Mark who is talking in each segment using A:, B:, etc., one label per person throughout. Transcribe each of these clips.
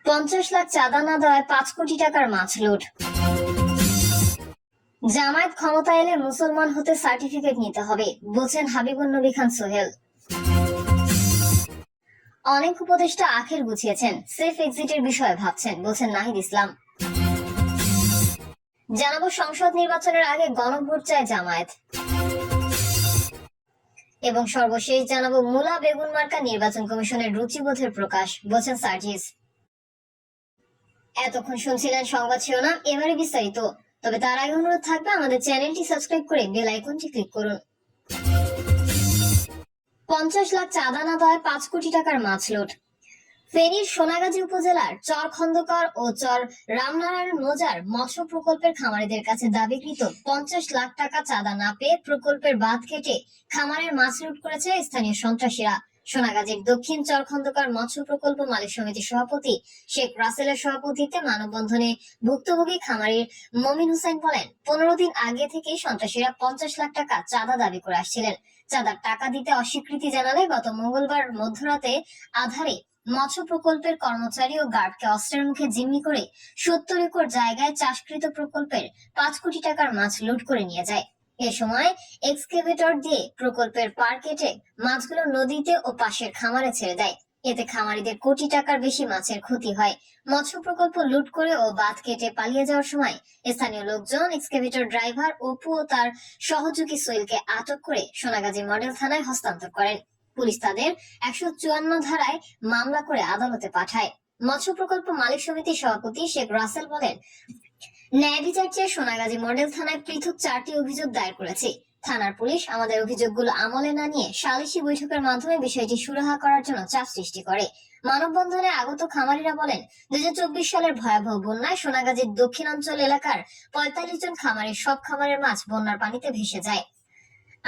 A: 50 লাখ চাঁদা না দেওয়ায় 5 কোটি টাকার মাছ লুট। জামায়াত ক্ষমতা এলে মুসলমান হতে সার্টিফিকেট নিতে হবে, বলছেন হাবিবুন নবী খান সোহেল। অনেক উপদেষ্টা আখের গুছিয়েছেন, সেফ এক্সিটের বিষয়ে ভাবছেন, বলছেন নাহিদ ইসলাম। জানাবো সংসদ নির্বাচনের আগে গণভোট চায় জামায়াত। এবং সর্বশেষ জানাবো মূলা বেগুন মার্কা নির্বাচন কমিশনের রুচিবোধের প্রকাশ, বলছেন সার্জিস। এতক্ষণ শুনছিলেন সংবাদ শিরোনাম, এবারে বিস্তারিত। তবে তার আগে অনুরোধ থাকবে আমাদের চ্যানেলটি সাবস্ক্রাইব করে বেল আইকনটি ক্লিক করুন। 50 লাখ চাঁদা না দেওয়ায় 5 কোটি টাকার মাছ লুট। ফেনীর সোনাগাজী উপজেলার চর খন্দকার ও চর রামনারায়ণ মৌজার মৎস্য প্রকল্পের খামারিদের কাছে দাবিকৃত 50 লাখ টাকা চাঁদা না পেয়ে প্রকল্পের বাঁধ কেটে খামারের মাছ লুট করেছে স্থানীয় সন্ত্রাসীরা। সোনাগাজীর দক্ষিণ চর খন্দকার মৎস্য প্রকল্প মালিক সমিতির সভাপতি শেখ রাসেলের সভাপতিত্বে মানববন্ধনে ভুক্তভোগী খামারির মমিন হুসাইন বলেন, 15 দিন আগে থেকেই সন্ত্রাসীরা 50 লাখ টাকা চাঁদা দাবি করে আসছিলেন। চাঁদার টাকা দিতে অস্বীকৃতি জানালে গত মঙ্গলবার মধ্যরাতে আধারে মৎস্য প্রকল্পের কর্মচারী ও গার্ডকে অস্ত্রের মুখে জিম্মি করে 70 একর জায়গায় চাষকৃত প্রকল্পের 5 কোটি টাকার মাছ লুট করে নিয়ে যায়। এ সময় এক্সকেভেটর দিয়ে প্রকল্পের পার কেটে মাছগুলো নদীতে ও পাশের খামারে ছেড়ে দেয়। এতে খামারিদের কোটি টাকার বেশি মাছের ক্ষতি হয়। মৎস্য প্রকল্প লুট করে ও বাঁধ কেটে পালিয়ে যাওয়ার সময় স্থানীয় লোকজন এক্সকেভেটর ড্রাইভার অপু ও তার সহযোগী সোহেলকে আটক করে সোনাগাজী মডেল থানায় হস্তান্তর করেন। পুলিশ তাদের 154 ধারায় মামলা করে আদালতে পাঠায়। মৎস্য প্রকল্প মালিক সমিতির সভাপতি শেখ রাসেল বলেন, ন্যায় বিচার চেয়ে সোনাগাজী মডেল থানায় পৃথক 4টি অভিযোগ দায়ের করেছে। থানার পুলিশ আমাদের অভিযোগগুলো আমলে না নিয়ে সালিসি বৈঠকের মাধ্যমে বিষয়টি সুরাহা করার জন্য চাপ সৃষ্টি করে। মানববন্ধনে আগত খামারিরা বলেন, 2024 সালের ভয়াবহ বন্যায় সোনাগাজীর দক্ষিণাঞ্চল এলাকার 45 জন খামারের সব খামারের মাছ বন্যার পানিতে ভেসে যায়।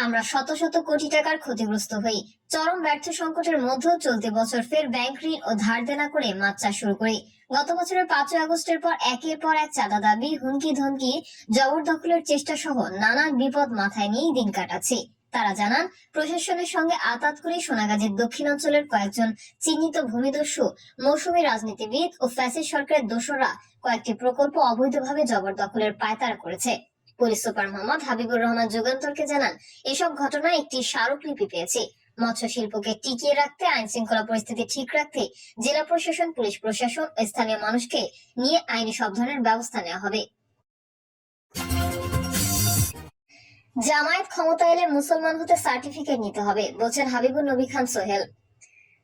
A: আমরা শত শত কোটি টাকার ক্ষতিগ্রস্ত হই। চরম ব্যর্থ সংকটের মধ্যেও চলতি বছর ফের ব্যাংক ঋণ ও ধার দেনা করে মাছ চাষ শুরু করি। গত বছরের 5 আগস্টের পর একের পর এক চাঁদা দাবি, হুমকি ধমকি, জবরদখলের চেষ্টা সহ নানান বিপদ মাথায় নিয়েই দিন কাটাচ্ছি। তারা জানান, প্রশাসনের সঙ্গে আতাত করে সোনাগাজীর দক্ষিণাঞ্চলের কয়েকজন চিহ্নিত ভূমিদস্যু, মৌসুমী রাজনীতিবিদ ও ফ্যাসিস্ট সরকারের দোসররা কয়েকটি প্রকল্প অবৈধভাবে জবরদখলের পায়তারা করেছে। পুলিশ সুপার মোহাম্মদ হাবিবুর রহমান যুগান্তরকে জানান, এসব ঘটনায় একটি স্মারকলিপি পেয়েছি। মৎস্য শিল্পকে টিকিয়ে রাখতে, আইন শৃঙ্খলা পরিস্থিতি ঠিক রাখতে জেলা প্রশাসন, পুলিশ প্রশাসন ও স্থানীয় মানুষকে নিয়ে আইনি সব ধরনের ব্যবস্থা নেওয়া হবে। জামায়াত ক্ষমতা এলে মুসলমান হতে সার্টিফিকেট নিতে হবে, বলছেন হাবিবুন নবী খান সোহেল।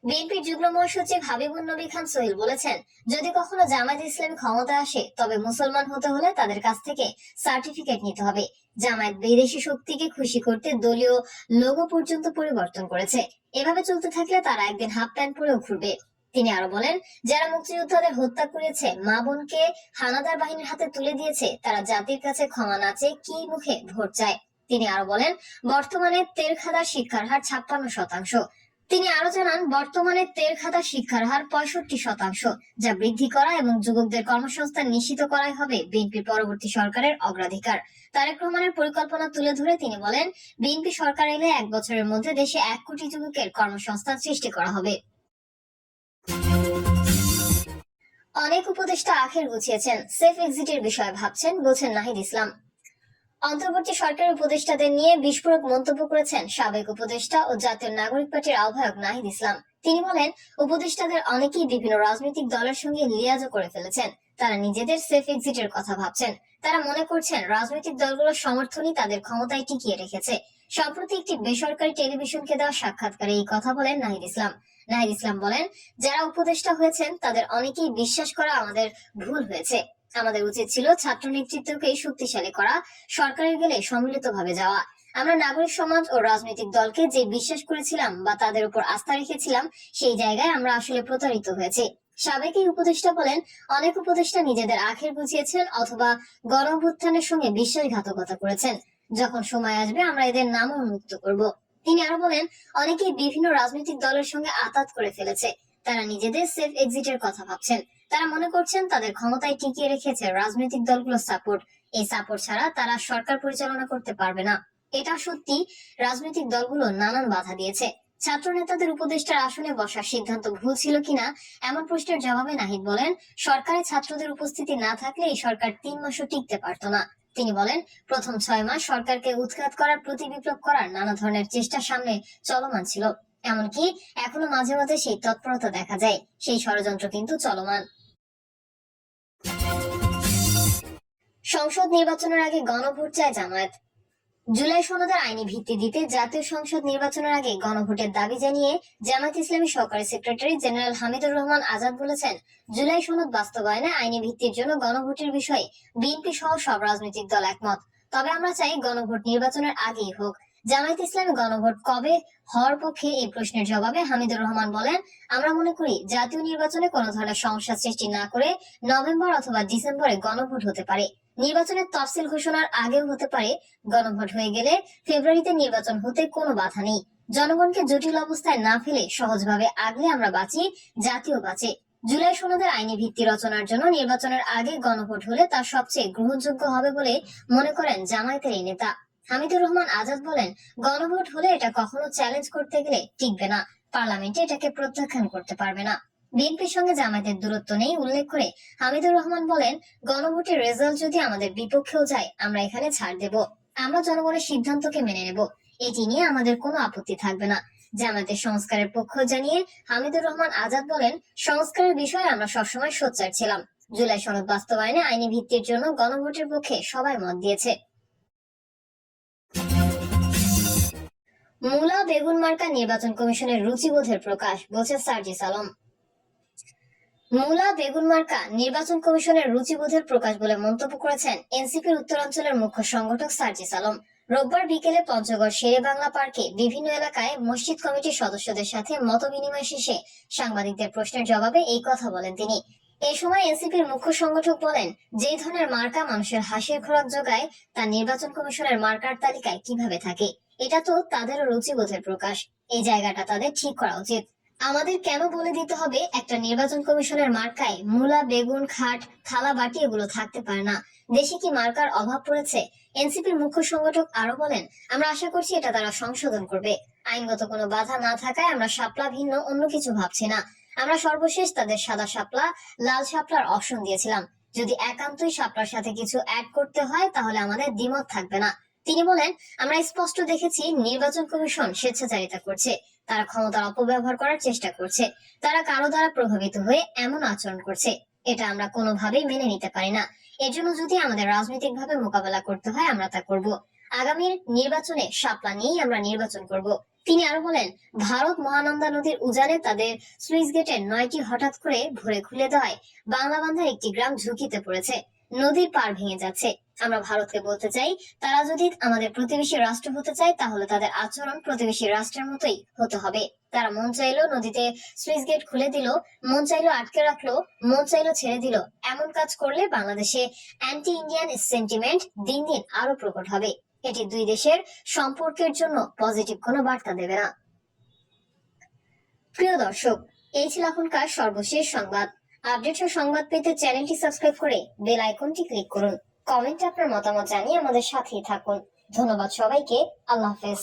A: বিএনপির যুগ্ম মহাসচিব হাবিবুন নবী খান সোহেল বলেছেন, যদি কখনো জামায়াত ইসলামী ক্ষমতা আসে তবে মুসলমান হতে হলে তাদের কাছ থেকে সার্টিফিকেট নিতে হবে। জামায়াত বিদেশি শক্তিকে খুশি করতে দলীয় লোগো পর্যন্ত পরিবর্তন করেছে। এভাবে চলতে থাকলে তারা একদিন হাফ প্যান্ট পরেও ঘুরবে। তিনি আরো বলেন, যারা মুক্তিযোদ্ধাদের হত্যা করেছে, মা বোনকে হানাদার বাহিনীর হাতে তুলে দিয়েছে, তারা জাতির কাছে ক্ষমা না চেয়ে কি মুখে ভোট চায়। তিনি আরো বলেন, বর্তমানে তেলখাদার শিক্ষার হার 56%। তিনি আরো জানান, বর্তমানে তেলখাদার শিক্ষার হার 65%, যা বৃদ্ধি করা এবং যুবকদের কর্মসংস্থান নিশ্চিত করাই হবে বিএনপির পরবর্তী সরকারের অগ্রাধিকার। তারেক রহমানের পরিকল্পনা তুলে ধরে তিনি বলেন, বিএনপি সরকার এলে 1 বছরের মধ্যে দেশে 1 কোটি যুবকের কর্মসংস্থান সৃষ্টি করা হবে। অনেক উপদেষ্টা আখের গুছিয়েছেন, সেফ এক্সিটের বিষয়ে ভাবছেন, বলছেন নাহিদ ইসলাম। অন্তর্বর্তী সরকারের উপদেষ্টাদের নিয়ে বিস্ফোরক মন্তব্য করেছেন সাবেক উপদেষ্টা ও জাতীয় নাগরিক পার্টির আহ্বায়ক নাহিদ ইসলাম। তিনি বলেন, উপদেষ্টাদের অনেকেই বিভিন্ন রাজনৈতিক দলের সঙ্গে লিয়াজও করে ফেলেছেন। তারা নিজেদের সেফ এক্সিটের কথা ভাবছেন। তারা মনে করছেন রাজনৈতিক দলগুলোর সমর্থনই তাদের ক্ষমতায় টিকিয়ে রেখেছে। সম্প্রতি একটি বেসরকারি টেলিভিশনকে দেওয়া সাক্ষাৎকারে এই কথা বলেন নাহিদ ইসলাম। নাহিদ ইসলাম বলেন, যারা উপদেষ্টা হয়েছেন তাদের অনেকেই বিশ্বাস করা আমাদের ভুল হয়েছে। আমাদের উচিত ছিল ছাত্র নেতৃত্বকে শক্তিশালী করা, সরকারের গেলে সম্মিলিতভাবে যাওয়া। আমরা নাগরিক সমাজ ও রাজনৈতিক দলকে যে বিশ্বাস করেছিলাম বা তাদের উপর আস্থা রেখেছিলাম, সেই জায়গায় আমরা আসলে প্রতারিত হয়েছি। সাবেক এই উপদেষ্টা বলেন, অনেক উপদেষ্টা নিজেদের আখের বুঝিয়েছেন অথবা গণঅভ্যুত্থানের সঙ্গে বিশ্বাসঘাতকতা করেছেন। যখন সময় আসবে আমরা এদের নামও উন্মুক্ত করব। তিনি আরো বলেন, অনেকেই বিভিন্ন রাজনৈতিক দলের সঙ্গে আতাত করে ফেলেছে। তারা নিজেদের সেফ এক্সিটের কথা ভাবছেন। তারা মনে করছেন তাদের ক্ষমতায় টিকিয়ে রেখেছে রাজনৈতিক দলগুলোর সাপোর্ট। এই সাপোর্ট ছাড়া তারা সরকার পরিচালনা করতে পারবে না। এটা সত্যি, রাজনৈতিক দলগুলো নানান বাধা দিয়েছে। ছাত্র নেতাদের উপদেষ্টার আসনে বসার সিদ্ধান্ত ভুল ছিল কিনা এমন প্রশ্নের জবাবে নাহিদ বলেন, সরকারে ছাত্রদের উপস্থিতি না থাকলে এই সরকার 3 মাসও টিকতে পারত না। তিনি বলেন, প্রথম 6 মাস সরকারকে উৎখাত করার, প্রতি বিপ্লব করার নানা ধরনের চেষ্টা সামনে চলমান ছিল। এমনকি এখনো মাঝে মাঝে সেই তৎপরতা দেখা যায়। সেই ষড়যন্ত্র কিন্তু চলমান। সংসদ নির্বাচনের আগে গণভোট চায় জামায়াত। জুলাই সনদের আইনি ভিত্তি দিতে জাতীয় সংসদ নির্বাচনের আগে গণভোটের দাবি জানিয়ে জামায়াত ইসলামী সহকারী সেক্রেটারি জেনারেল হামিদুর রহমান আজাদ বলেছেন, জুলাই সনদ বাস্তবায়নে আইনি ভিত্তির জন্য গণভোটের বিষয়ে বিএনপি সহ সব রাজনৈতিক দল একমত। তবে আমরা চাই গণভোট নির্বাচনের আগেই হোক। জামায়াত ইসলামী গণভোট কবে হওয়ার পক্ষে এই প্রশ্নের জবাবে হামিদুর রহমান বলেন, আমরা মনে করি জাতীয় নির্বাচনে কোনো ধরনের সমস্যা সৃষ্টি না করে নভেম্বর অথবা ডিসেম্বরে গণভোট হতে পারে। নির্বাচনের তফসিল ঘোষণার আগেও হতে পারে। গণভোট হয়ে গেলে ফেব্রুয়ারিতে নির্বাচন হতে কোনো বাধা নেই। জনগণকে জটিল অবস্থায় না ফেলে সহজভাবে আগলে আমরা বাঁচি, জাতীয় বাঁচে। জুলাই সনদের আইনি ভিত্তি রচনার জন্য নির্বাচনের আগে গণভোট হলে তা সবচেয়ে গ্রহণযোগ্য হবে বলে মনে করেন জামায়াতের এই নেতা। হামিদুর রহমান আজাদ বলেন, গণভোট হলে এটা কখনো চ্যালেঞ্জ করতে গেলে টিকবে না, পার্লামেন্টে এটাকে প্রত্যাখ্যান করতে পারবে না। বিএনপির সঙ্গে জামায়াতের দূরত্ব নেই উল্লেখ করে হামিদুর রহমান বলেন, গণভোটের রেজাল্ট যদি আমাদের বিপক্ষেও যায় আমরা এখানে ছাড় দেব। আমরা জনগণের সিদ্ধান্তকে মেনে নেব। এটি নিয়ে আমাদের কোনো আপত্তি থাকবে না। জামায়াতের সংস্কারের পক্ষ জানিয়ে হামিদুর রহমান আজাদ বলেন, সংস্কারের বিষয়ে আমরা সবসময় সোচ্চার ছিলাম। জুলাই সনদ বাস্তবায়নে আইনি ভিত্তির জন্য গণভোটের পক্ষে সবাই মত দিয়েছে। মূলা বেগুন মার্কা নির্বাচন কমিশনের রুচিবোধের প্রকাশ, বলছে সার্জিস আলম। মূলা বেগুন মার্কা নির্বাচন কমিশনের রুচিবোধের প্রকাশ বলে মন্তব্য করেছেন এনসিপির উত্তরাঞ্চলের মুখ্য সংগঠক সার্জিস আলম। রোববার বিকেলে পঞ্চগড় শেরে বাংলা পার্কে বিভিন্ন এলাকায় মসজিদ কমিটির সদস্যদের সাথে মত বিনিময় শেষে সাংবাদিকদের প্রশ্নের জবাবে এই কথা বলেন তিনি। এই সময় এনসিপির মুখ্য সংগঠক বলেন, যে ধরনের মার্কা মানুষের হাসির খোরাক যোগায় তা নির্বাচন কমিশনের মার্কার তালিকায় কিভাবে থাকে? এটা তো তাদেরও রুচিবোধের প্রকাশ। এই জায়গাটা তাদের ঠিক করা উচিত। আমাদের কেন বলে দিতে হবে একটা নির্বাচন কমিশনের মার্কায় মূলা বেগুন খাট থালা বাটি এগুলো থাকতে পারে না? দেশে কি মার্কার অভাব পড়েছে? এনসিপির মুখ্য সংগঠক আরো বলেন, আমরা আশা করছি এটা তারা সংশোধন করবে। আইনগত কোনো বাধা না থাকায় আমরা শাপলা ভিন্ন অন্য কিছু ভাবছি না। আমরা সর্বশেষ তাদের সাদা শাপলা লাল শাপলার অপশন দিয়েছিলাম। যদি একান্তই শাপলার সাথে কিছু অ্যাড করতে হয় তাহলে আমাদের দ্বিমত থাকবে না। তিনি বলেন, আমরা স্পষ্ট দেখেছি নির্বাচন কমিশন স্বেচ্ছাচারিতা করছে। তারা ক্ষমতার অপব্যবহার করার চেষ্টা করছে। তারা কারো দ্বারা প্রভাবিত হয়ে এমন আচরণ করছে। এটা আমরা কোনোভাবেই মেনে নিতে পারি না। এর জন্য যদি আমাদের রাজনৈতিক ভাবে মোকাবেলা করতে হয় আমরা তা করব। আগামীর নির্বাচনে শাপলা নিয়েই আমরা নির্বাচন করব। তিনি আরো বলেন, ভারত মহানন্দা নদীর উজানে তাদের সুইচ গেটের 9টি হঠাৎ করে ভরে খুলে দেওয়ায় বাংলা বান্ধার একটি গ্রাম ঝুঁকিতে পড়েছে। নদীর পার ভেঙে যাচ্ছে। আমরা ভারতকে বলতে চাই, তারা যদি আমাদের প্রতিবেশী রাষ্ট্র হতে চায় তাহলে তাদের আচরণ প্রতিবেশী রাষ্ট্রের মতোই হতে হবে। তারা মন চাইলো নদীতে সুইচ গেট খুলে দিল, মন চাইলো আটকে রাখলো, মন চাইলো ছেড়ে দিল। এমন কাজ করলে বাংলাদেশে অ্যান্টি ইন্ডিয়ান সেন্টিমেন্ট দিন দিন আরো প্রকট হবে। এটি দুই দেশের সম্পর্কের জন্য পজিটিভ কোনো বার্তা দেবে না। প্রিয় দর্শক, এই ছিল এখনকার সর্বশেষ সংবাদ। আপডেট ও সংবাদ পেতে চ্যানেলটি সাবস্ক্রাইব করে বেল আইকনটি ক্লিক করুন। কমেন্টে আপনার মতামত জানিয়ে আমাদের সাথেই থাকুন। ধন্যবাদ সবাইকে। আল্লাহ হাফেজ।